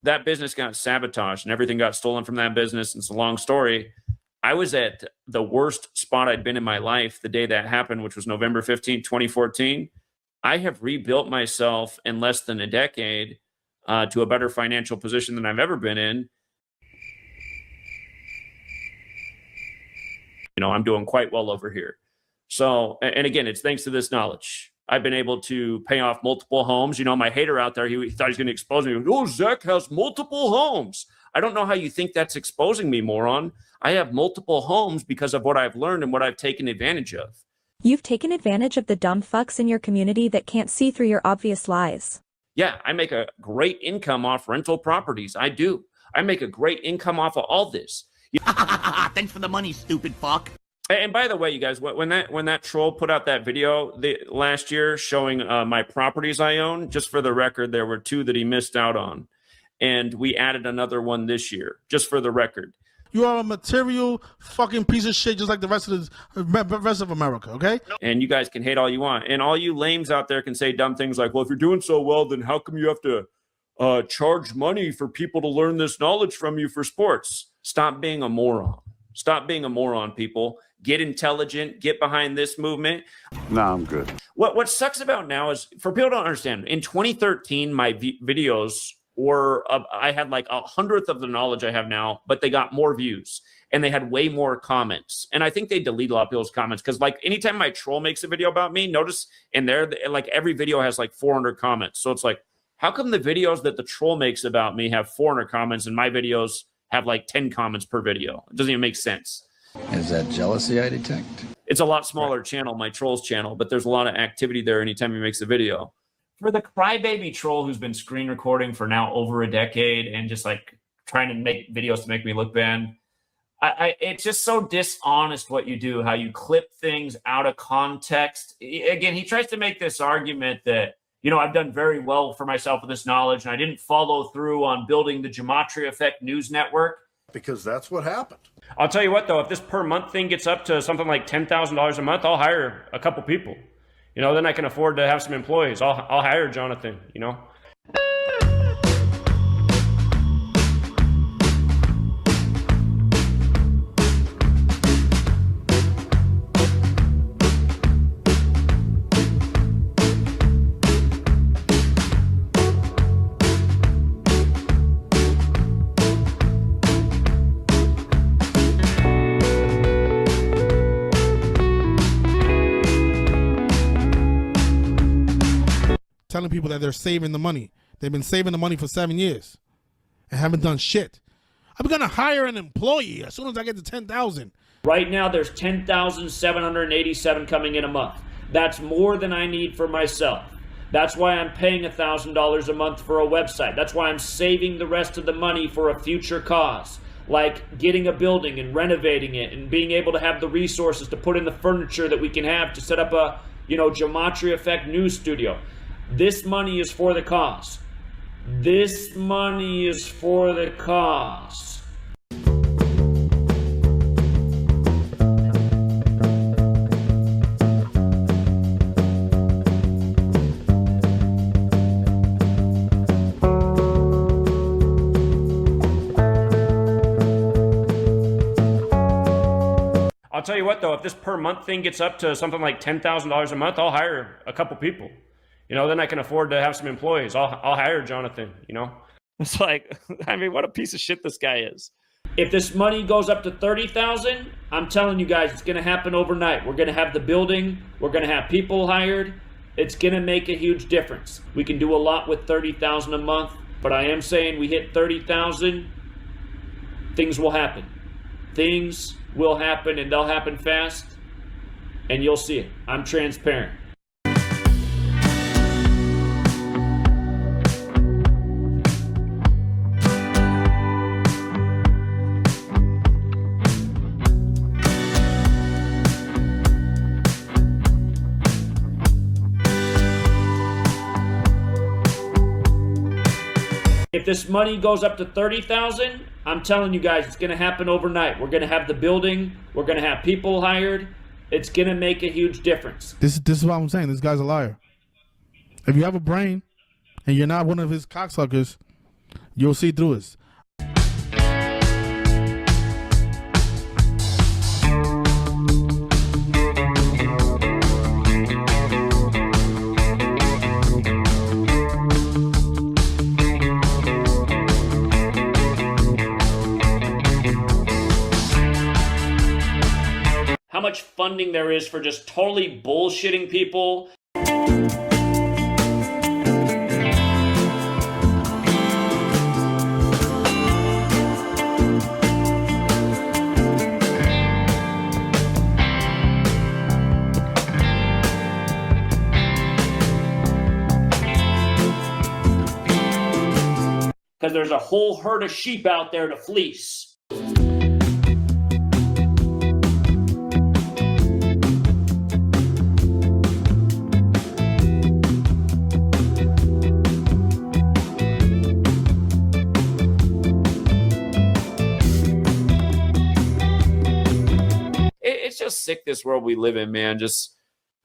that business got sabotaged and everything got stolen from that business. It's a long story. I was at the worst spot I'd been in my life the day that happened, which was November 15th, 2014. I have rebuilt myself in less than a decade to a better financial position than I've ever been in. You know, I'm doing quite well over here. So, and again, it's thanks to this knowledge. I've been able to pay off multiple homes. You know, my hater out there, he thought he was going to expose me. Oh, Zach has multiple homes. I don't know how you think that's exposing me, moron. I have multiple homes because of what I've learned and what I've taken advantage of. You've taken advantage of the dumb fucks in your community that can't see through your obvious lies. Yeah, I make a great income off rental properties. I do. I make a great income off of all this. Thanks for the money, stupid fuck. And by the way, you guys, when that troll put out that video last year showing my properties I own, just for the record, there were 2 that he missed out on. And we added another one this year, just for the record. You are a material fucking piece of shit, just like the rest of America, okay? And you guys can hate all you want. And all you lames out there can say dumb things like, well, if you're doing so well, then how come you have to charge money for people to learn this knowledge from you for sports? Stop being a moron. Stop being a moron, people. Get intelligent. Get behind this movement. No, I'm good. What sucks about now is, for people to understand, in 2013, my videos were, I had like 100th of the knowledge I have now, but they got more views and they had way more comments. And I think they delete a lot of people's comments because, like, anytime my troll makes a video about me, notice in there, like, every video has like 400 comments. So it's like, how come the videos that the troll makes about me have 400 comments and my videos have like 10 comments per video? It doesn't even make sense. Is that jealousy I detect? It's a lot smaller channel, my troll's channel, but there's a lot of activity there anytime he makes a video. For the crybaby troll who's been screen recording for now over a decade and just like trying to make videos to make me look bad, it's just so dishonest what you do, how you clip things out of context. Again, he tries to make this argument that, you know, I've done very well for myself with this knowledge and I didn't follow through on building the Gematria Effect news network. Because that's what happened. I'll tell you what, though, if this per month thing gets up to something like $10,000 a month, I'll hire a couple people. You know, then I can afford to have some employees. I'll hire Jonathan, you know. Telling people that they're saving the money. They've been saving the money for 7 years and haven't done shit. I'm gonna hire an employee as soon as I get to 10,000. Right now, there's 10,787 coming in a month. That's more than I need for myself. That's why I'm paying $1,000 a month for a website. That's why I'm saving the rest of the money for a future cause, like getting a building and renovating it and being able to have the resources to put in the furniture that we can have to set up a, you know, Gematria Effect news studio. This money is for the cause. This money is for the cause. I'll tell you what, though, if this per month thing gets up to something like $10,000 a month, I'll hire a couple people. You know, then I can afford to have some employees. I'll hire Jonathan, you know. It's like, I mean, what a piece of shit this guy is. If this money goes up to 30,000, I'm telling you guys, it's going to happen overnight. We're going to have the building. We're going to have people hired. It's going to make a huge difference. We can do a lot with 30,000 a month, but I am saying we hit 30,000, things will happen. Things will happen, and they'll happen fast, and you'll see it. I'm transparent. If this money goes up to 30,000, I'm telling you guys, it's going to happen overnight. We're going to have the building. We're going to have people hired. It's going to make a huge difference. This is what I'm saying. This guy's a liar. If you have a brain and you're not one of his cocksuckers, You'll see through us. How much funding there is for just totally bullshitting people. Because there's a whole herd of sheep out there to fleece. It's just sick, this world we live in, man. Just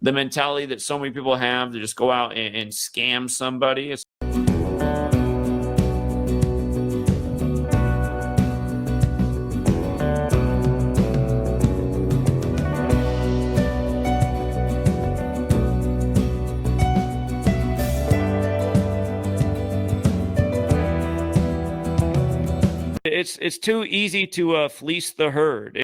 the mentality that so many people have to just go out and scam somebody. It's too easy to fleece the herd.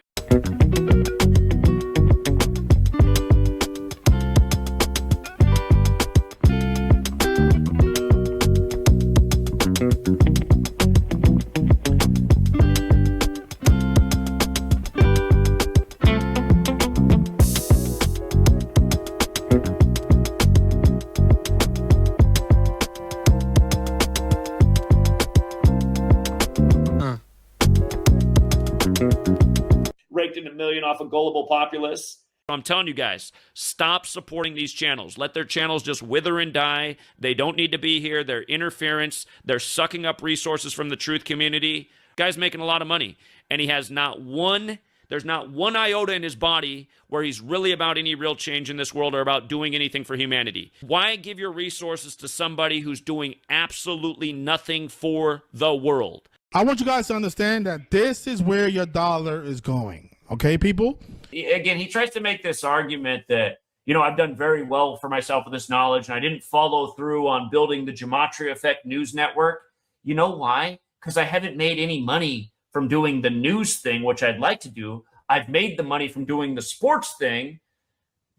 Raked in $1 million off a gullible populace. I'm telling you guys, stop supporting these channels. Let their channels just wither and die. They don't need to be here. They're interference. They're sucking up resources from the truth community. Guy's making a lot of money, and he has there's not one iota in his body where he's really about any real change in this world or about doing anything for humanity. Why give your resources to somebody who's doing absolutely nothing for the world? I want you guys to understand that this is where your dollar is going. Okay, people? Again, he tries to make this argument that, I've done very well for myself with this knowledge, and I didn't follow through on building the Gematria Effect News Network. You know why? Because I haven't made any money from doing the news thing, which I'd like to do. I've made the money from doing the sports thing,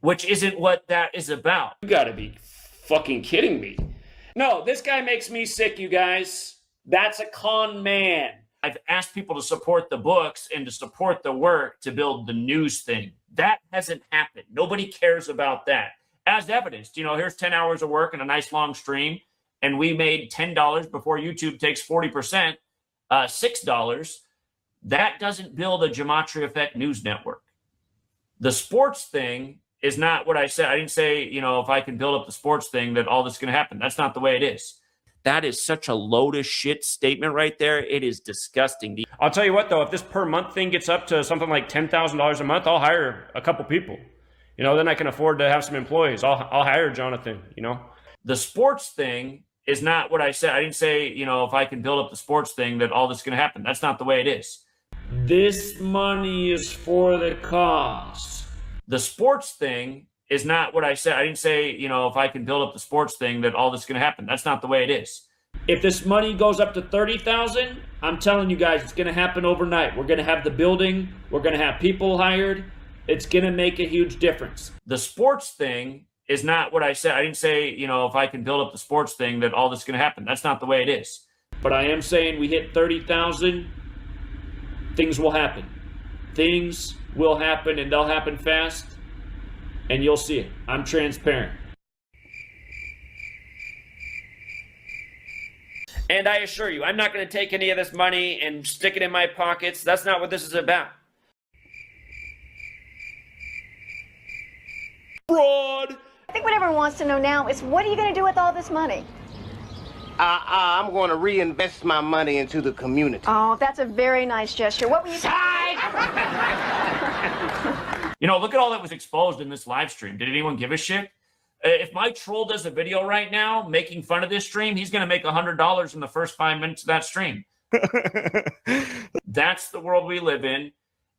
which isn't what that is about. You gotta be fucking kidding me. No, this guy makes me sick, you guys. That's a con man. I've asked people to support the books and to support the work to build the news thing. That hasn't happened. Nobody cares about that. As evidenced, here's 10 hours of work and a nice long stream, and we made $10 before YouTube takes 40%, $6. That doesn't build a Gematria Effect News Network. The sports thing is not what I said. I didn't say, if I can build up the sports thing that all this is going to happen. That's not the way it is. That is such a load of shit statement right there. It is disgusting. I'll tell you what, though, if this per month thing gets up to something like $10,000 a month, I'll hire a couple people. Then I can afford to have some employees. I'll hire Jonathan, The sports thing is not what I said. I didn't say, if I can build up the sports thing that all this is going to happen. That's not the way it is. This money is for the cause. The sports thing is not what I said. I didn't say, if I can build up the sports thing that all this is going to happen. That's not the way it is. If this money goes up to $30,000, I'm telling you guys, it's going to happen overnight. We're going to have the building. We're going to have people hired. It's going to make a huge difference. The sports thing is not what I said. I didn't say, if I can build up the sports thing that all this is going to happen. That's not the way it is. But I am saying we hit 30,000, things will happen. Things will happen, and they'll happen fast. And you'll see it. I'm transparent. And I assure you, I'm not going to take any of this money and stick it in my pockets. That's not what this is about. Fraud! I think what everyone wants to know now is, what are you going to do with all this money? I'm going to reinvest my money into the community. Oh, that's a very nice gesture. What were you... Look at all that was exposed in this live stream. Did anyone give a shit? If my troll does a video right now making fun of this stream, he's going to make $100 in the first 5 minutes of that stream. That's the world we live in.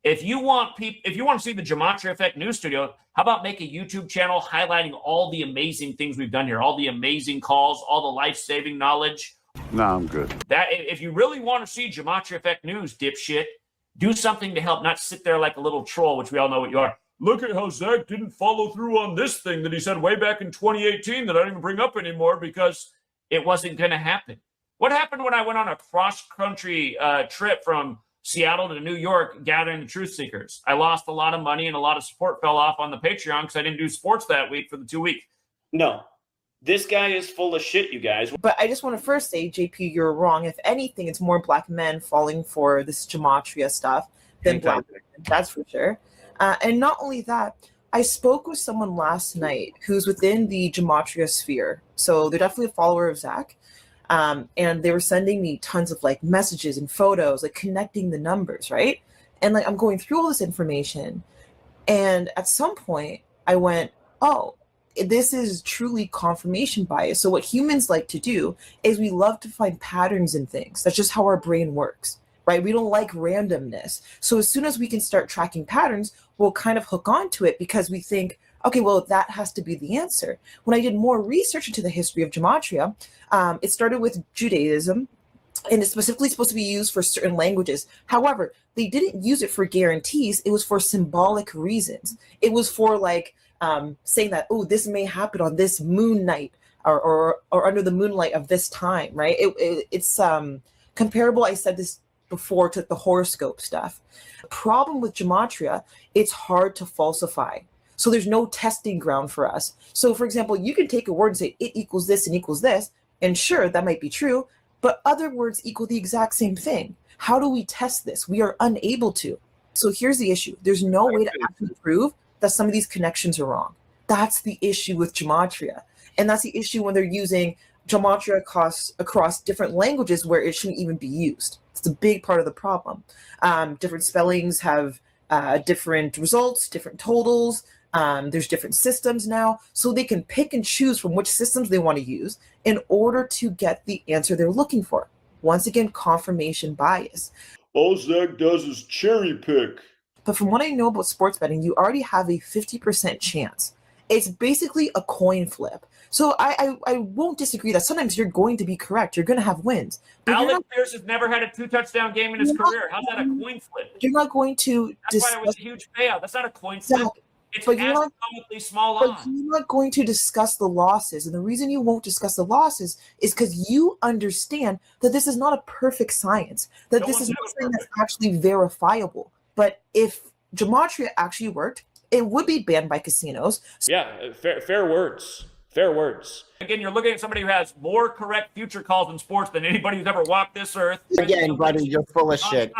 If you want to see the Gematria Effect News Studio, how about make a YouTube channel highlighting all the amazing things we've done here, all the amazing calls, all the life-saving knowledge. No, I'm good. That if you really want to see Gematria Effect News, dipshit, do something to help, not sit there like a little troll, which we all know what you are. Look at how Zach didn't follow through on this thing that he said way back in 2018 that I don't even bring up anymore because it wasn't going to happen. What happened when I went on a cross-country trip from Seattle to New York gathering the truth seekers? I lost a lot of money and a lot of support fell off on the Patreon because I didn't do sports that week for the 2 weeks. No, this guy is full of shit, you guys. But I just want to first say, JP, you're wrong. If anything, it's more black men falling for this gematria stuff than black women. That's for sure. And not only that, I spoke with someone last night who's within the gematria sphere. So they're definitely a follower of Zach. And they were sending me tons of like messages and photos, like connecting the numbers, right? And like I'm going through all this information. And at some point I went, oh, this is truly confirmation bias. So what humans like to do is we love to find patterns in things. That's just how our brain works, right? We don't like randomness. So as soon as we can start tracking patterns, we'll kind of hook onto it because we think, okay, well, that has to be the answer. When I did more research into the history of gematria, it started with Judaism, and it's specifically supposed to be used for certain languages. However, they didn't use it for guarantees. It was for symbolic reasons. It was for like saying that, oh, this may happen on this moon night or under the moonlight of this time, right? It's comparable. I said this before to the horoscope stuff. The problem with gematria, it's hard to falsify. So there's no testing ground for us. So for example, you can take a word and say it equals this and equals this, and sure, that might be true, but other words equal the exact same thing. How do we test this? We are unable to. So here's the issue. There's no way to actually prove that some of these connections are wrong. That's the issue with gematria. And that's the issue when they're using gematria across different languages where it shouldn't even be used. It's a big part of the problem. Different spellings have different results, different totals. There's different systems now, so they can pick and choose from which systems they want to use in order to get the answer they're looking for. Once again, confirmation bias. All Zach does is cherry pick. But from what I know about sports betting, you already have a 50% chance. It's basically a coin flip. So I won't disagree that sometimes you're going to be correct. You're going to have wins. Alex Pierce has never had a 2-touchdown game in his career. How's that a coin flip? You're not going to. That's why it was a huge payout. That's not a coin flip. It's astronomically small odds. But you're not going to discuss the losses. And the reason you won't discuss the losses is because you understand that this is not a perfect science, that this is not something that's actually verifiable. But if gematria actually worked, it would be banned by casinos. Yeah, fair words. Fair words. Again, you're looking at somebody who has more correct future calls in sports than anybody who's ever walked this earth. Again, buddy, you're full of shit.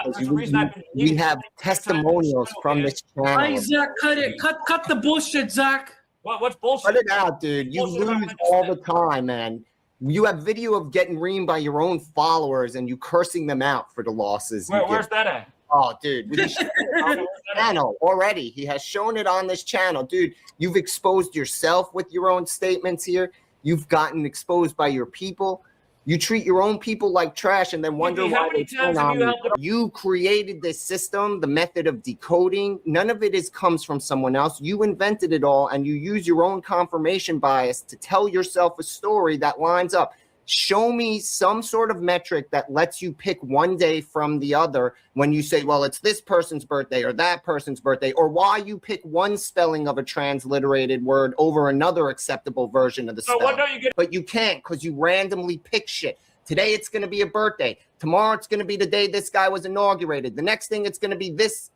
We have testimonials from this channel. Hey, Zach, cut it. Cut the bullshit, Zach. What's bullshit? Cut it out, dude. You lose all the time, man. You have video of getting reamed by your own followers and you cursing them out for the losses. Where's that at? Oh, dude, we should on this channel already. He has shown it on this channel. Dude, you've exposed yourself with your own statements here. You've gotten exposed by your people. You treat your own people like trash and then wonder why they turn on you. You created this system, the method of decoding. None of it comes from someone else. You invented it all, and you use your own confirmation bias to tell yourself a story that lines up. Show me some sort of metric that lets you pick one day from the other when you say, well, it's this person's birthday or that person's birthday, or why you pick one spelling of a transliterated word over another acceptable version of the spelling. What don't you get? But you can't because you randomly pick shit. Today it's going to be a birthday. Tomorrow it's going to be the day this guy was inaugurated. The next thing it's going to be this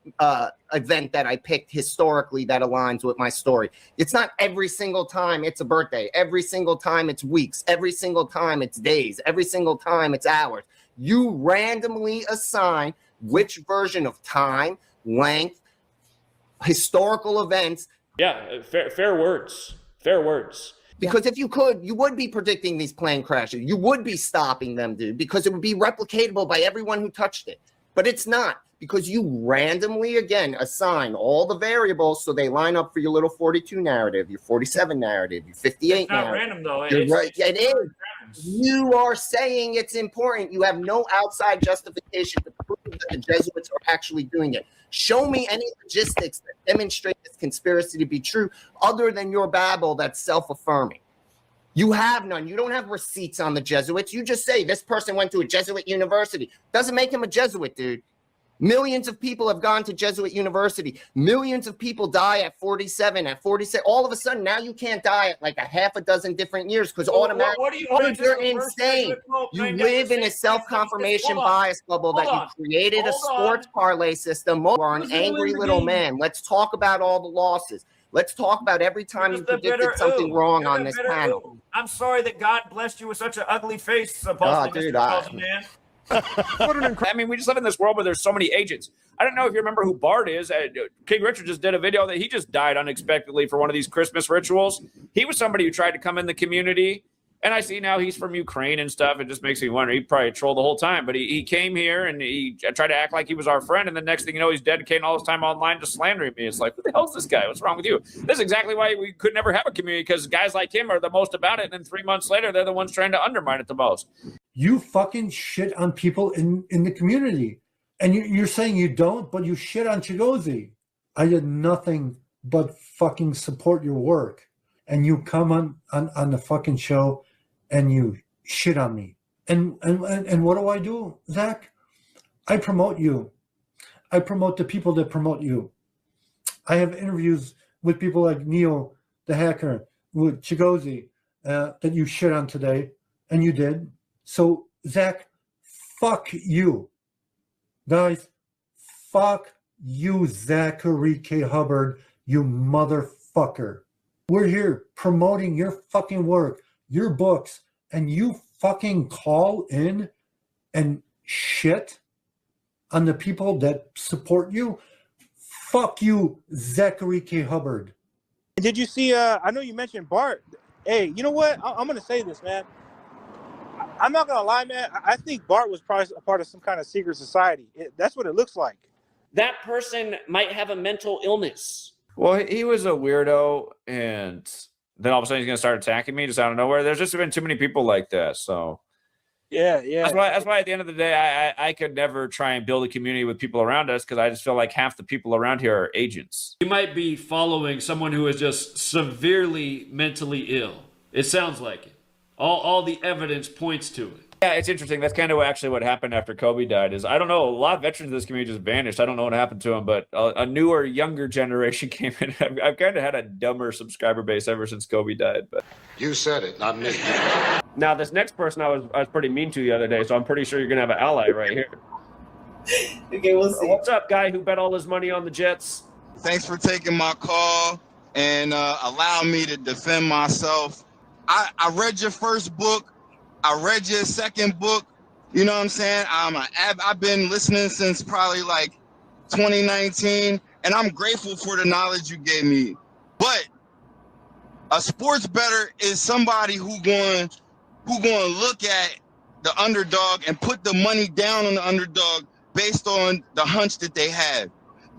event that I picked historically that aligns with my story. It's not every single time it's a birthday. Every single time it's weeks. Every single time it's days. Every single time it's hours. You randomly assign which version of time, length, historical events. Yeah, fair words. Fair words. Because if you could, you would be predicting these plane crashes. You would be stopping them, dude, because it would be replicatable by everyone who touched it. But it's not, because you randomly, again, assign all the variables so they line up for your little 42 narrative, your 47 narrative, your 58 It's not narrative. random, though. You're right. It is. You are saying it's important. You have no outside justification to prove that the Jesuits are actually doing it. Show me any logistics that demonstrate this conspiracy to be true other than your babble that's self-affirming. You have none. You don't have receipts on the Jesuits. You just say this person went to a Jesuit university. Doesn't make him a Jesuit, dude. Millions of people have gone to Jesuit university. Millions of people die at 47, at 46. All of a sudden, now you can't die at like a half a dozen different years because automatically you're insane. You live in a self-confirmation bias bubble that you created a sports parlay system. You are an angry little man. Let's talk about all the losses. Let's talk about every time you predicted something wrong on this panel. I'm sorry that God blessed you with such an ugly face, supposedly, dude, man. I mean, we just live in this world where there's so many agents. I don't know if you remember who Bart is. King Richard just did a video that he just died unexpectedly for one of these Christmas rituals. He was somebody who tried to come in the community. And I see now he's from Ukraine and stuff. It just makes me wonder. He probably trolled the whole time. But he came here and he tried to act like he was our friend. And the next thing you know, he's dedicating all his time online to slandering me. It's like, who the hell's this guy? What's wrong with you? This is exactly why we could never have a community, because guys like him are the most about it. And then 3 months later, they're the ones trying to undermine it the most. You fucking shit on people in the community. And you're saying you don't, but you shit on Chigozi. I did nothing but fucking support your work. And you come on the fucking show and you shit on me. And what do, Zach? I promote you. I promote the people that promote you. I have interviews with people like Neo, the hacker, with Chigozi, that you shit on today, and you did. So, Zach, fuck you. Guys, fuck you, Zachary K. Hubbard, you motherfucker. We're here promoting your fucking work, your books, and you fucking call in and shit on the people that support you? Fuck you, Zachary K. Hubbard. Did you see, I know you mentioned Bart. Hey, you know what? I'm going to say this, man. I'm not going to lie, man. I think Bart was probably a part of some kind of secret society. That's what it looks like. That person might have a mental illness. Well, he was a weirdo, and then all of a sudden he's going to start attacking me just out of nowhere. There's just been too many people like that, so... Yeah. That's why at the end of the day, I could never try and build a community with people around us, because I just feel like half the people around here are agents. You might be following someone who is just severely mentally ill. It sounds like it. All the evidence points to it. Yeah, it's interesting. That's kind of actually what happened after Kobe died. Is I don't know, a lot of veterans of this community just vanished. I don't know what happened to them, but a newer, younger generation came in. I've kind of had a dumber subscriber base ever since Kobe died. But You said it, not me. Now, this next person I was pretty mean to the other day, so I'm pretty sure you're going to have an ally right here. Okay, we'll see. What's up, guy who bet all his money on the Jets? Thanks for taking my call and allowing me to defend myself. I read your first book. I read your second book. You know what I'm saying? I've been listening since probably like 2019, and I'm grateful for the knowledge you gave me. But a sports bettor is somebody who going to look at the underdog and put the money down on the underdog based on the hunch that they have.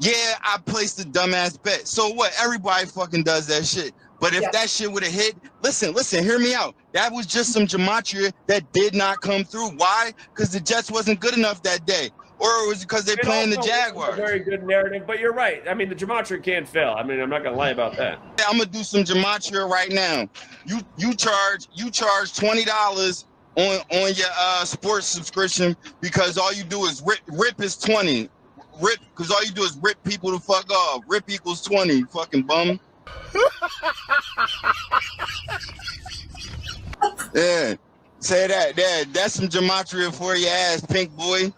Yeah, I placed a dumbass bet. So what? Everybody fucking does that shit. But if that shit would have hit, listen, hear me out. That was just some gematria that did not come through. Why? Because the Jets wasn't good enough that day. Or it was because they're playing the Jaguars. A very good narrative, but you're right. I mean, the gematria can't fail. I mean, I'm not going to lie about that. Yeah, I'm going to do some gematria right now. You charge $20 on your sports subscription because all you do is rip is 20. Rip, because all you do is rip people to fuck off. Rip equals 20, you fucking bum. Yeah, say that. That's some gematria for your ass, pink boy.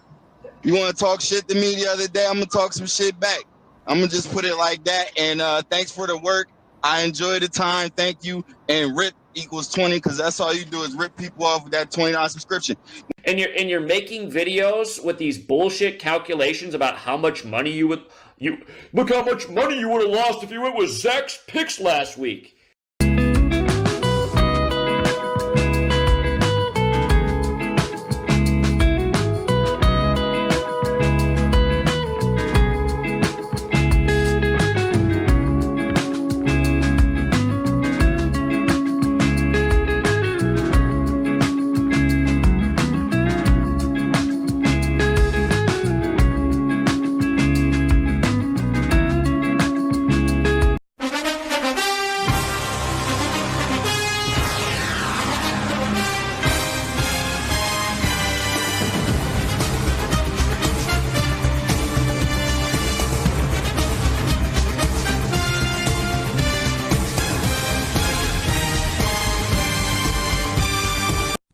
You want to talk shit to me the other day? I'm going to talk some shit back. I'm going to just put it like that. And thanks for the work. I enjoy the time. Thank you. And rip equals 20 because that's all you do is rip people off with that $20 subscription. And you're making videos with these bullshit calculations about how much money you look how much money you would have lost if you went with Zach's picks last week.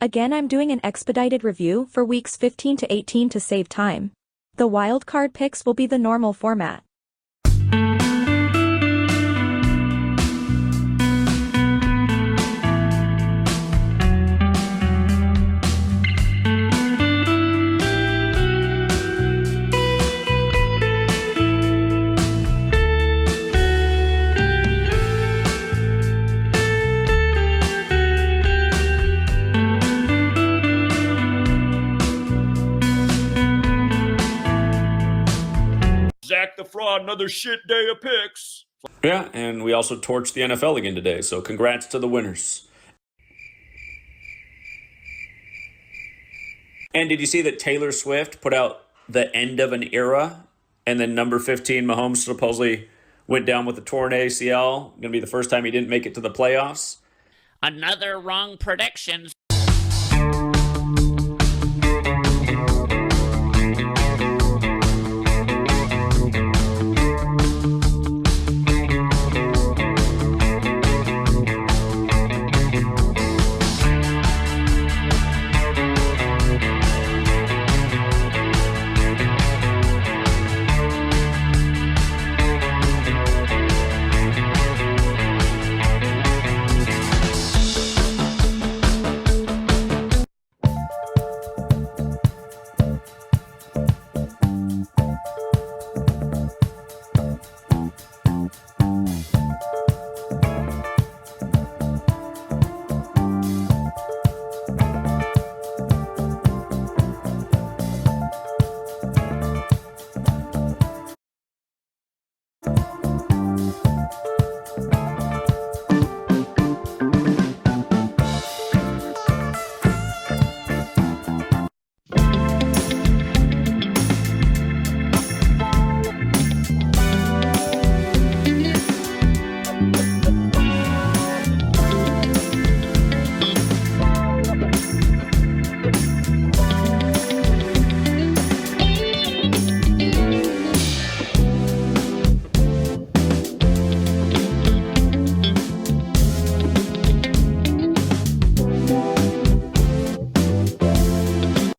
Again, I'm doing an expedited review for weeks 15 to 18 to save time. The wildcard picks will be the normal format. Zach the Fraud, another shit day of picks. Yeah, and we also torched the NFL again today, so congrats to the winners. And did you see that Taylor Swift put out the end of an era, and then number 15, Mahomes, supposedly went down with a torn ACL? Going to be the first time he didn't make it to the playoffs. Another wrong prediction.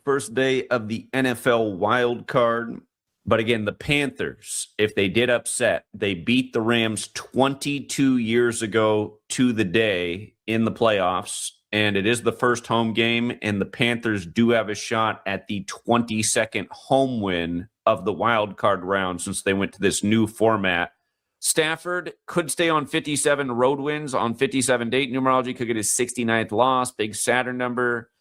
First day of the NFL wild card. But again, the Panthers, if they did upset, they beat the Rams 22 years ago to the day in the playoffs. And it is the first home game, and the Panthers do have a shot at the 22nd home win of the wild card round since they went to this new format. Stafford could stay on 57 road wins on 57 date numerology, could get his 69th loss, big Saturn number.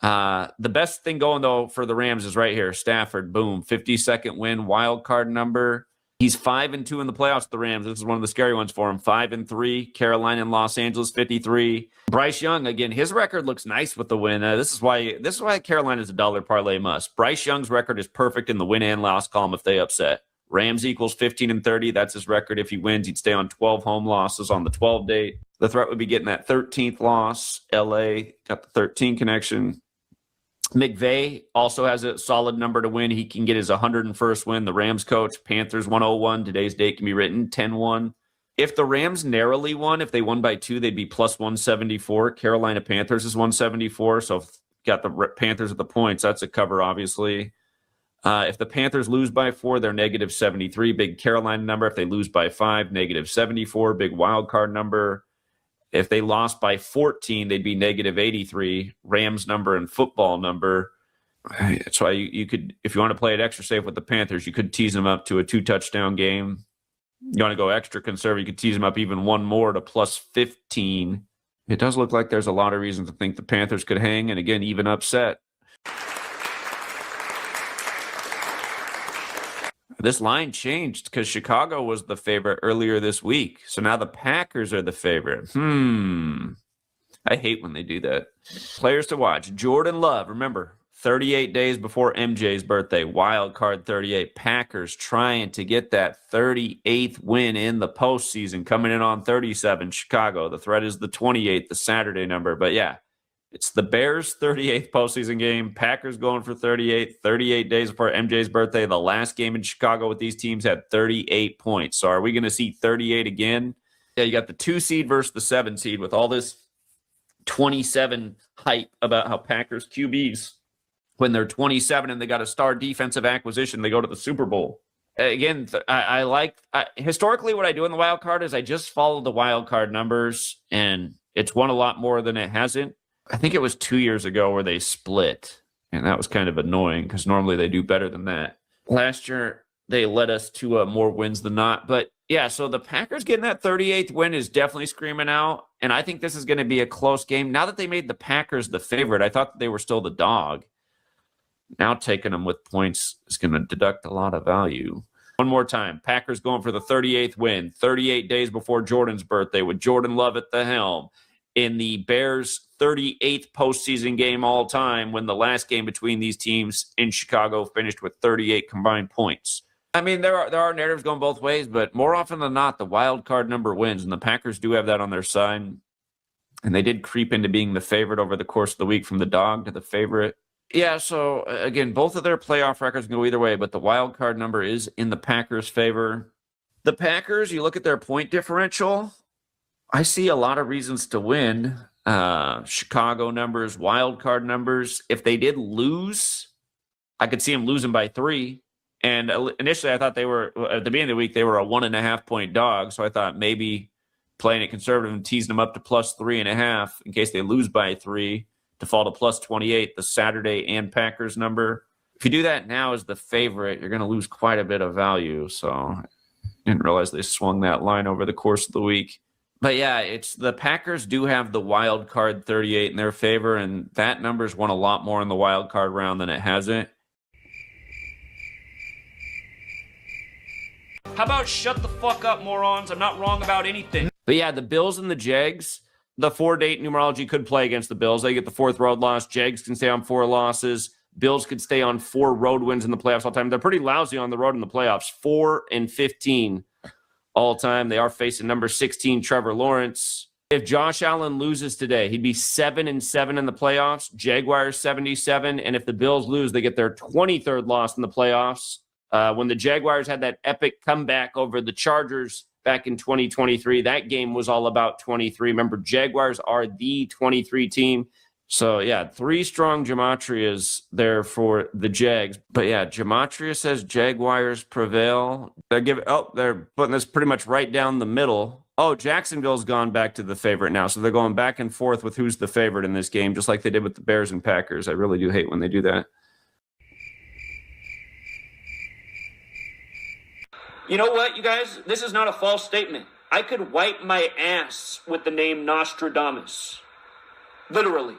The best thing going, though, for the Rams is right here. Stafford, boom, 52nd win, wild card number. He's 5-2 in the playoffs, the Rams. This is one of the scary ones for him. 5-3, Carolina and Los Angeles, 53. Bryce Young, again, his record looks nice with the win. This is why Carolina's a dollar parlay must. Bryce Young's record is perfect in the win and loss column if they upset. Rams equals 15-30. That's his record. If he wins, he'd stay on 12 home losses on the 12 date. The threat would be getting that 13th loss. LA got the 13 connection. McVay also has a solid number to win. He can get his 101st win. The Rams coach, Panthers 101. Today's date can be written 10-1. If the Rams narrowly won, if they won by 2, they'd be plus 174. Carolina Panthers is 174. So if got the Panthers at the points, that's a cover, obviously. If the Panthers lose by 4, they're negative 73. Big Carolina number. If they lose by 5, negative 74. Big wild card number. If they lost by 14, they'd be negative 83. Rams number and football number. That's why you could, if you want to play it extra safe with the Panthers, you could tease them up to a 2-touchdown game. You want to go extra conservative, you could tease them up even one more to plus 15. It does look like there's a lot of reasons to think the Panthers could hang, and again, even upset. This line changed because Chicago was the favorite earlier this week. So now the Packers are the favorite. I hate when they do that. Players to watch. Jordan Love, remember, 38 days before MJ's birthday. Wild card 38. Packers trying to get that 38th win in the postseason. Coming in on 37. Chicago. The threat is the 28th, the Saturday number. But yeah, it's the Bears' 38th postseason game. Packers going for 38 days before MJ's birthday. The last game in Chicago with these teams had 38 points. So are we going to see 38 again? Yeah, you got the 2 seed versus the 7 seed with all this 27 hype about how Packers QBs, when they're 27 and they got a star defensive acquisition, they go to the Super Bowl. Again, historically what I do in the wild card is I just follow the wild card numbers, and it's won a lot more than it hasn't. I think it was 2 years ago where they split, and that was kind of annoying because normally they do better than that. Last year, they led us to more wins than not. But yeah, so the Packers getting that 38th win is definitely screaming out, and I think this is going to be a close game. Now that they made the Packers the favorite, I thought that they were still the dog. Now taking them with points is going to deduct a lot of value. One more time, Packers going for the 38th win, 38 days before Jordan's birthday with Jordan Love at the helm in the Bears' 38th postseason game all time, when the last game between these teams in Chicago finished with 38 combined points. I mean, there are narratives going both ways, but more often than not, the wild card number wins, and the Packers do have that on their side. And they did creep into being the favorite over the course of the week, from the dog to the favorite. Yeah, so again, both of their playoff records can go either way, but the wild card number is in the Packers' favor. The Packers, you look at their point differential, I see a lot of reasons to win. Chicago numbers, wild card numbers. If they did lose, I could see them losing by 3. And initially, I thought they were, at the beginning of the week, they were a 1.5 point dog. So I thought maybe playing it conservative and teasing them up to plus 3.5 in case they lose by 3 to fall to plus 28, the Saturday and Packers number. If you do that now as the favorite, you're going to lose quite a bit of value. So I didn't realize they swung that line over the course of the week. But yeah, it's the Packers do have the wild card 38 in their favor, and that number's won a lot more in the wild card round than it hasn't. How about shut the fuck up, morons? I'm not wrong about anything. But yeah, the Bills and the Jags, the 4-date numerology could play against the Bills. They get the 4th road loss. Jags can stay on 4 losses. Bills could stay on 4 road wins in the playoffs all time. They're pretty lousy on the road in the playoffs, 4-15 all time. They are facing number 16, Trevor Lawrence. If Josh Allen loses today, he'd be 7-7 in the playoffs. Jaguars 77. And if the Bills lose, they get their 23rd loss in the playoffs. When the Jaguars had that epic comeback over the Chargers back in 2023, that game was all about 23. Remember, Jaguars are the 23 team. So, yeah, 3 strong gematrias there for the Jags. But, yeah, gematria says Jaguars prevail. They're putting this pretty much right down the middle. Oh, Jacksonville's gone back to the favorite now. So they're going back and forth with who's the favorite in this game, just like they did with the Bears and Packers. I really do hate when they do that. You know what, you guys? This is not a false statement. I could wipe my ass with the name Nostradamus. Literally.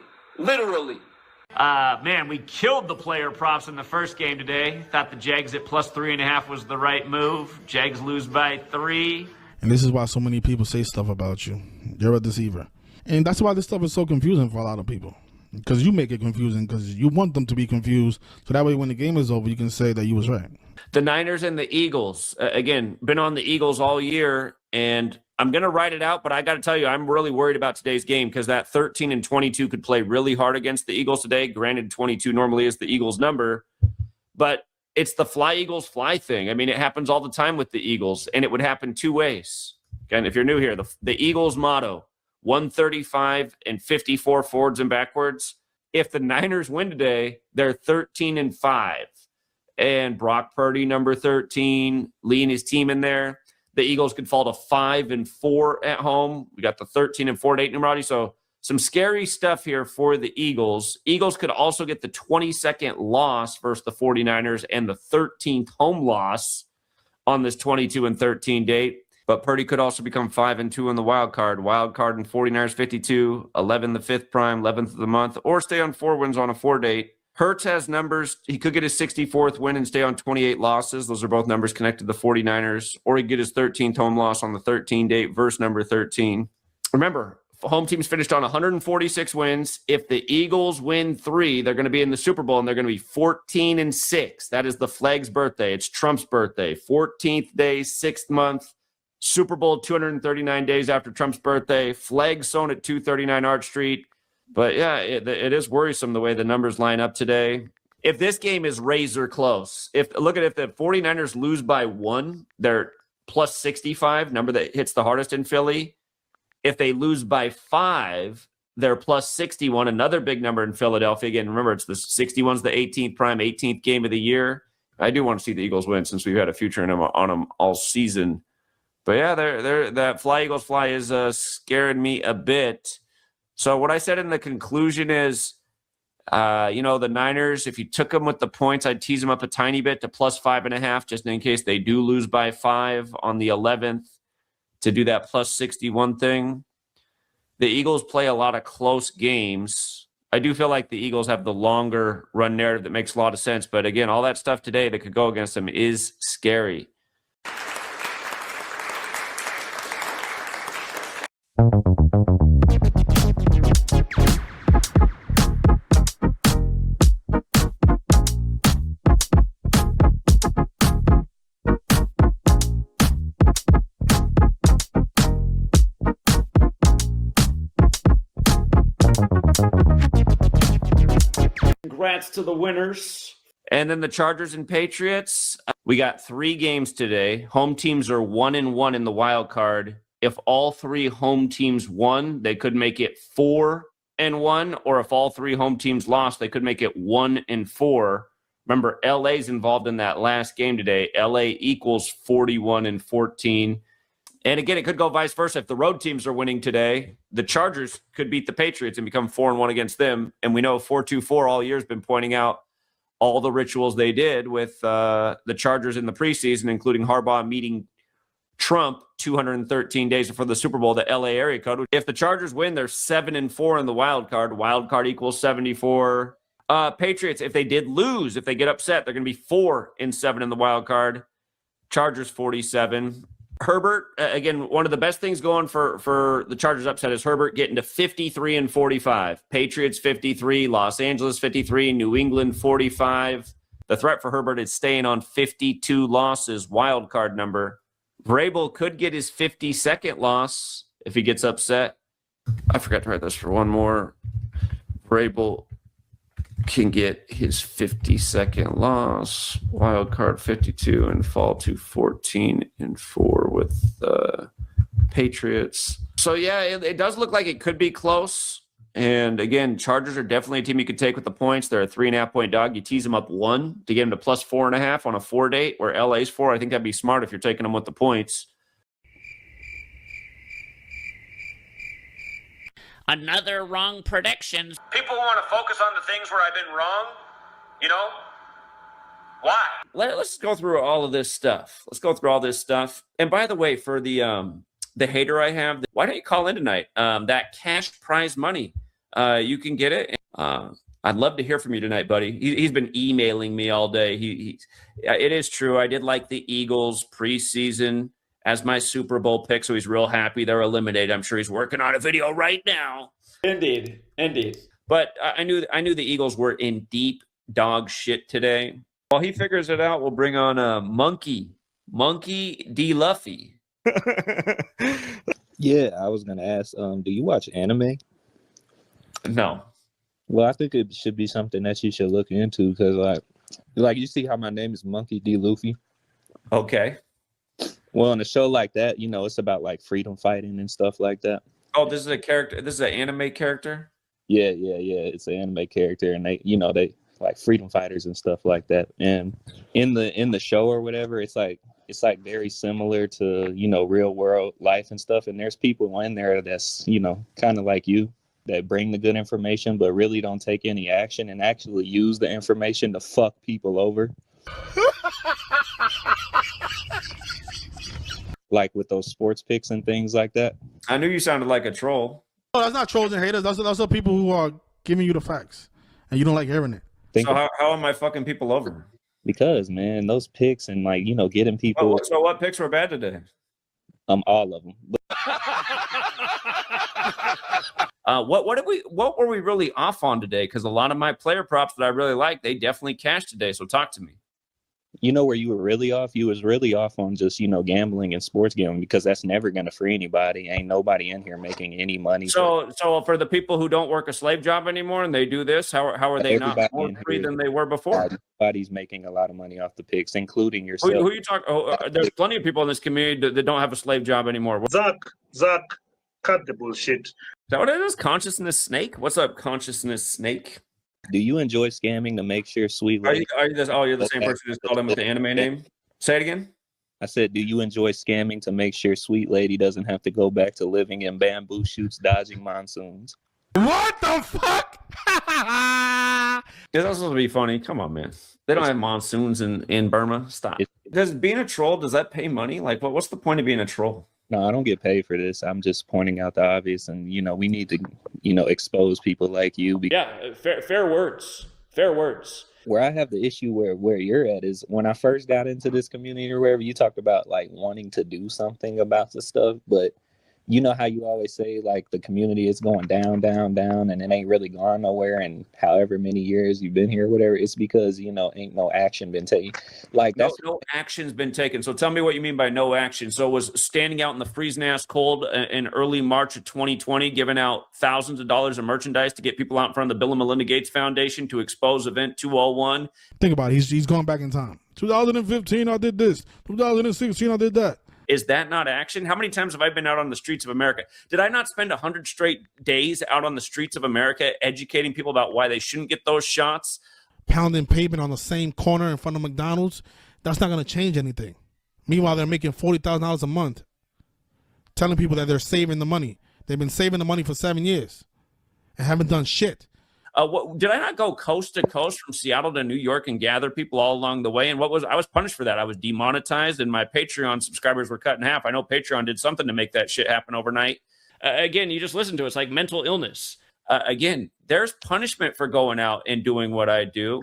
Man, we killed the player props in the first game today. Thought the Jags at plus 3.5 was the right move. Jags lose by 3. And this is why so many people say stuff about you. You're a deceiver. And that's why this stuff is so confusing for a lot of people. Because you make it confusing because you want them to be confused. So that way when the game is over, you can say that you was right. The Niners and the Eagles. Again, been on the Eagles all year, and I'm going to write it out, but I got to tell you, I'm really worried about today's game because that 13-22 could play really hard against the Eagles today. Granted, 22 normally is the Eagles' number, but it's the fly Eagles fly thing. I mean, it happens all the time with the Eagles, and it would happen 2 ways. Again, if you're new here, the Eagles motto, 135 and 54 forwards and backwards. If the Niners win today, they're 13-5. And Brock Purdy, number 13, leading his team in there. The Eagles could fall to 5-4 at home. We got the 13-4-8 numerology. So some scary stuff here for the Eagles. Eagles could also get the 22nd loss versus the 49ers and the 13th home loss on this 22-13 date. But Purdy could also become 5-2 in the wild card. Wild card and 49ers 52, 11 the 5th prime, 11th of the month, or stay on 4 wins on a 4 date. Hurts has numbers. He could get his 64th win and stay on 28 losses. Those are both numbers connected to the 49ers. Or he could get his 13th home loss on the 13 date versus number 13. Remember, home teams finished on 146 wins. If the Eagles win 3, they're going to be in the Super Bowl, and they're going to be 14-6. That is the flag's birthday. It's Trump's birthday. 14th day, 6th month. Super Bowl 239 days after Trump's birthday. Flag sewn at 239 Arch Street. But, yeah, it is worrisome the way the numbers line up today. If this game is razor close, if the 49ers lose by 1, they're plus 65, number that hits the hardest in Philly. If they lose by 5, they're plus 61, another big number in Philadelphia. Again, remember, it's the 61's the 18th prime, 18th game of the year. I do want to see the Eagles win since we've had a future on them all season. But yeah, that fly Eagles fly is scaring me a bit. So what I said in the conclusion is, the Niners, if you took them with the points, I'd tease them up a tiny bit to plus 5.5, just in case they do lose by 5 on the 11th to do that plus 61 thing. The Eagles play a lot of close games. I do feel like the Eagles have the longer run narrative that makes a lot of sense. But again, all that stuff today that could go against them is scary. Congrats to the winners. And then the Chargers and Patriots. We got 3 games today. Home teams are 1-1 in the wild card. If all 3 home teams won, they could make it 4-1. Or if all 3 home teams lost, they could make it 1-4. Remember, LA's involved in that last game today. LA equals 41-14. And again, it could go vice versa. If the road teams are winning today, the Chargers could beat the Patriots and become 4-1 against them. And we know 4-2-4 all year has been pointing out all the rituals they did with the Chargers in the preseason, including Harbaugh meeting Trump 213 days before the Super Bowl, the LA area code. If the Chargers win, they're 7-4 in the wild card. Wild card equals 74. Patriots, if they did lose, if they get upset, they're going to be 4-7 in the wild card. Chargers 47. Herbert, again, one of the best things going for the Chargers upset is Herbert getting to 53-45. Patriots 53, Los Angeles 53, New England 45. The threat for Herbert is staying on 52 losses, wild card number. Vrabel could get his 52nd loss if he gets upset. I forgot to write this for one more. Vrabel can get his 52nd loss, wild card 52, and fall to 14-4 with the Patriots. So yeah, it does look like it could be close. And again, Chargers are definitely a team you could take with the points. They're a 3.5-point dog. You tease them up 1 to get them to plus 4.5 on a 4 date, where LA's 4. I think that'd be smart if you're taking them with the points. Another wrong prediction. People want to focus on the things where I've been wrong. Why? Let's go through all of this stuff. And by the way, for the hater I have, why don't you call in tonight? That cash prize money, you can get it. I'd love to hear from you tonight, buddy. He's been emailing me all day. It is true. I did like the Eagles preseason as my Super Bowl pick, so he's real happy they're eliminated. I'm sure he's working on a video right now. Indeed. But I knew the Eagles were in deep dog shit today. While he figures it out, we'll bring on Monkey D. Luffy. Yeah, I was gonna ask. Do you watch anime? No. Well, I think it should be something that you should look into because, like you see how my name is Monkey D. Luffy. Okay. Well, in a show like that, it's about like freedom fighting and stuff like that. Oh, this is a character. This is an anime character. Yeah. It's an anime character, and they like freedom fighters and stuff like that. And in the show or whatever, it's like very similar to real world life and stuff. And there's people in there that's kind of like you that bring the good information, but really don't take any action and actually use the information to fuck people over. Like with those sports picks and things like that. I knew you sounded like a troll. Oh, that's not trolls and haters. Those are people who are giving you the facts, and you don't like hearing it. So how am I fucking people over? Because, man, those picks and getting people. So what picks were bad today? All of them. What were we really off on today? Because a lot of my player props that I really like, they definitely cashed today. So talk to me. Where you were really off? You was really off on just, gambling and sports gambling, because that's never going to free anybody. Ain't nobody in here making any money. So for the people who don't work a slave job anymore and they do this, how are they not more free than they were before? Everybody's making a lot of money off the picks, including yourself. Who you talking? There's plenty of people in this community that don't have a slave job anymore. Zach, cut the bullshit. that what it is? Consciousness Snake? What's up, Consciousness Snake? Do you enjoy scamming to make sure sweet lady? You're the same person who just called him with the anime name? Say it again. I said, do you enjoy scamming to make sure sweet lady doesn't have to go back to living in bamboo shoots, dodging monsoons? What the fuck? It's also to be funny. Come on, man. They don't have monsoons in Burma. Stop. Does being a troll, does that pay money? Like, what's the point of being a troll? No, I don't get paid for this. I'm just pointing out the obvious, and we need to, expose people like you. Yeah, fair words. Fair words. Where I have the issue where you're at is when I first got into this community or wherever, you talked about like wanting to do something about the stuff, but you know how you always say like the community is going down, down, down, and it ain't really gone nowhere. And however many years you've been here, whatever, it's because ain't no action been taken. Like no action's been taken. So tell me what you mean by no action. So was standing out in the freezing ass cold in early March of 2020, giving out thousands of dollars of merchandise to get people out in front of the Bill and Melinda Gates Foundation to expose Event 201. Think about it. He's going back in time. 2015, I did this. 2016, I did that. Is that not action? How many times have I been out on the streets of America? Did I not spend 100 straight days out on the streets of America educating people about why they shouldn't get those shots? Pounding pavement on the same corner in front of McDonald's, that's not going to change anything. Meanwhile, they're making $40,000 a month, telling people that they're saving the money. They've been saving the money for 7 years and haven't done shit. Did I not go coast to coast from Seattle to New York and gather people all along the way? And I was punished for that. I was demonetized and my Patreon subscribers were cut in half. I know Patreon did something to make that shit happen overnight. Again, you just listen to it. It's like mental illness. Again, there's punishment for going out and doing what I do.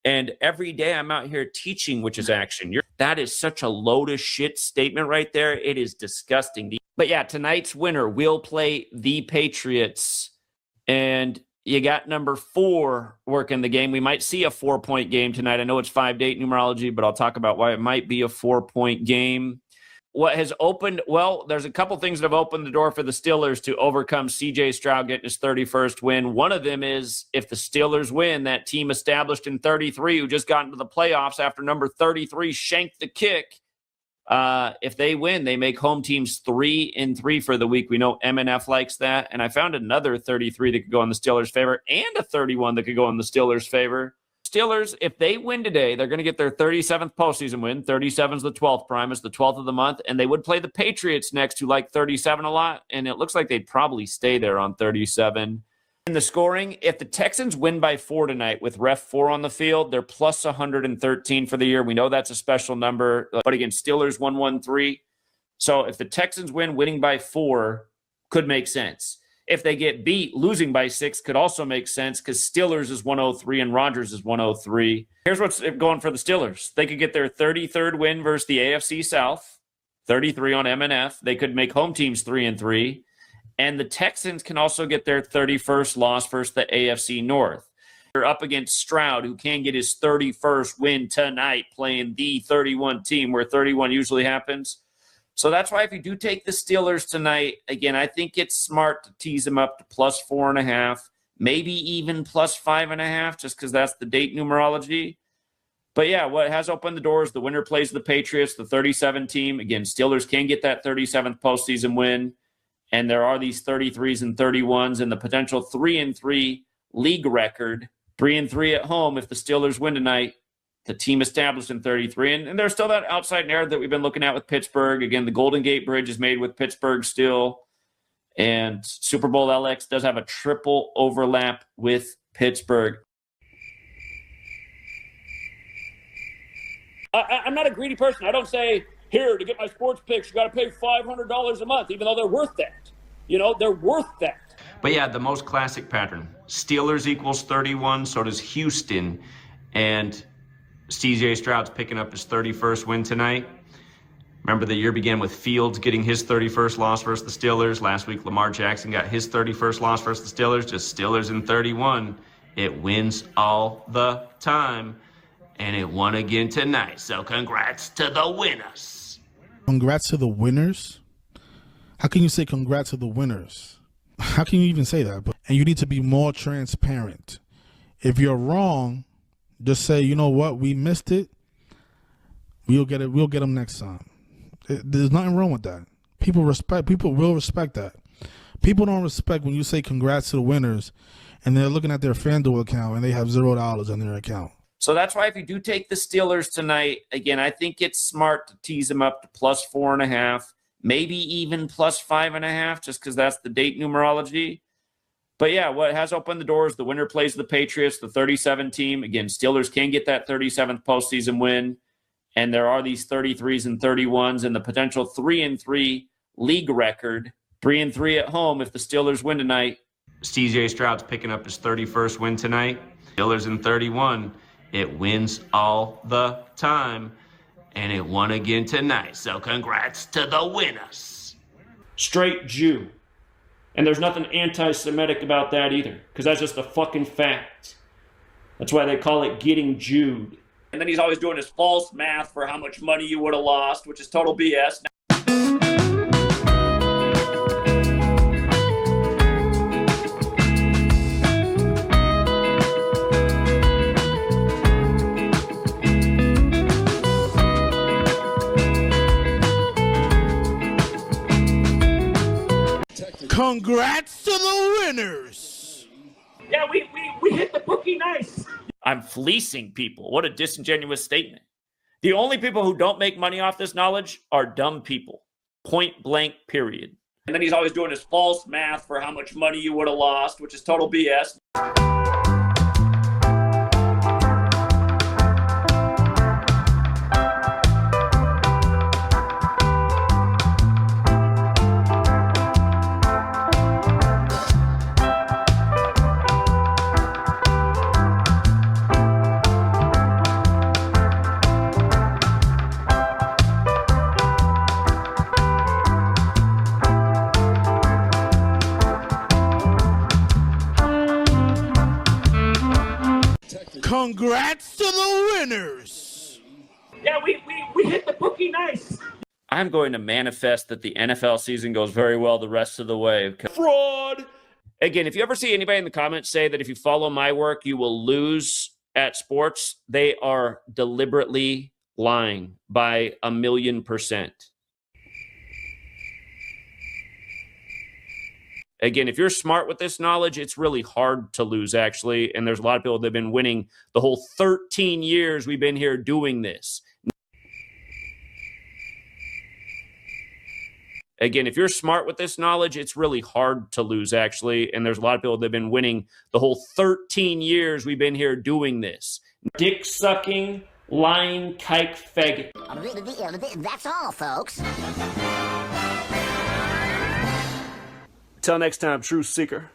And every day I'm out here teaching, which is action. That is such a load of shit statement right there. It is disgusting. But yeah, tonight's winner will play the Patriots. And you got number 4 working the game. We might see a 4-point game tonight. I know it's 5-8 numerology, but I'll talk about why it might be a 4-point game. What has opened, well, there's a couple things that have opened the door for the Steelers to overcome C.J. Stroud getting his 31st win. One of them is if the Steelers win, that team established in 33 who just got into the playoffs after number 33 shanked the kick. If they win, they make home teams 3-3 for the week. We know MNF likes that. And I found another 33 that could go in the Steelers' favor and a 31 that could go in the Steelers' favor. Steelers, if they win today, they're going to get their 37th postseason win. 37 is the 12th prime. It's the 12th of the month. And they would play the Patriots next, who like 37 a lot. And it looks like they'd probably stay there on 37. In the scoring, if the Texans win by 4 tonight with ref 4 on the field, they're plus 113 for the year. We know that's a special number. But again, Steelers 113. So if the Texans win, winning by 4 could make sense. If they get beat, losing by 6 could also make sense because Steelers is 103 and Rodgers is 103. Here's what's going for the Steelers. They could get their 33rd win versus the AFC South, 33 on MNF. They could make home teams 3-3. And the Texans can also get their 31st loss versus the AFC North. They're up against Stroud, who can get his 31st win tonight, playing the 31 team where 31 usually happens. So that's why if you do take the Steelers tonight, again, I think it's smart to tease them up to plus 4.5, maybe even plus 5.5, just because that's the date numerology. But yeah, what has opened the doors, the winner plays the Patriots, the 37 team. Again, Steelers can get that 37th postseason win. And there are these 33s and 31s and the potential 3-3 league record. 3-3 at home if the Steelers win tonight. The team established in 33. And there's still that outside narrative that we've been looking at with Pittsburgh. Again, the Golden Gate Bridge is made with Pittsburgh still. And Super Bowl LX does have a triple overlap with Pittsburgh. I'm not a greedy person. I don't say, here, to get my sports picks, you got to pay $500 a month, even though they're worth that. They're worth that. But yeah, the most classic pattern. Steelers equals 31, so does Houston. And C.J. Stroud's picking up his 31st win tonight. Remember, the year began with Fields getting his 31st loss versus the Steelers. Last week, Lamar Jackson got his 31st loss versus the Steelers. Just Steelers in 31. It wins all the time. And it won again tonight. So congrats to the winners. Congrats to the winners? How can you say congrats to the winners? How can you even say that? And you need to be more transparent. If you're wrong, just say, you know what, we missed it. We'll get it. We'll get them next time. There's nothing wrong with that. People will respect that. People don't respect when you say congrats to the winners and they're looking at their FanDuel account and they have $0 on their account. So that's why if you do take the Steelers tonight, again, I think it's smart to tease them up to plus 4.5, maybe even plus 5.5, just because that's the date numerology. But yeah, what has opened the doors, the winner plays the Patriots, the 37 team. Again, Steelers can get that 37th postseason win. And there are these 33s and 31s and the potential 3-3 league record. 3-3 at home if the Steelers win tonight. CJ Stroud's picking up his 31st win tonight. Steelers in 31. It wins all the time. And it won again tonight. So congrats to the winners. Straight Jew. And there's nothing anti-Semitic about that either, because that's just a fucking fact. That's why they call it getting Jewed. And then he's always doing his false math for how much money you would have lost, which is total BS. Congrats to the winners. Yeah, we hit the bookie nice. I'm fleecing people. What a disingenuous statement. The only people who don't make money off this knowledge are dumb people. Point blank, period. And then he's always doing his false math for how much money you would have lost, which is total BS. Congrats to the winners. Yeah, we hit the bookie nice. I'm going to manifest that the NFL season goes very well the rest of the way. Fraud! Again, if you ever see anybody in the comments say that if you follow my work, you will lose at sports, they are deliberately lying by 1,000,000%. Again, if you're smart with this knowledge, it's really hard to lose, actually. And there's a lot of people that have been winning the whole 13 years we've been here doing this. Again, if you're smart with this knowledge, it's really hard to lose, actually. And there's a lot of people that have been winning the whole 13 years we've been here doing this. Dick-sucking, lying, kike, faggot. That's all, folks. Till next time, Truth Seeker.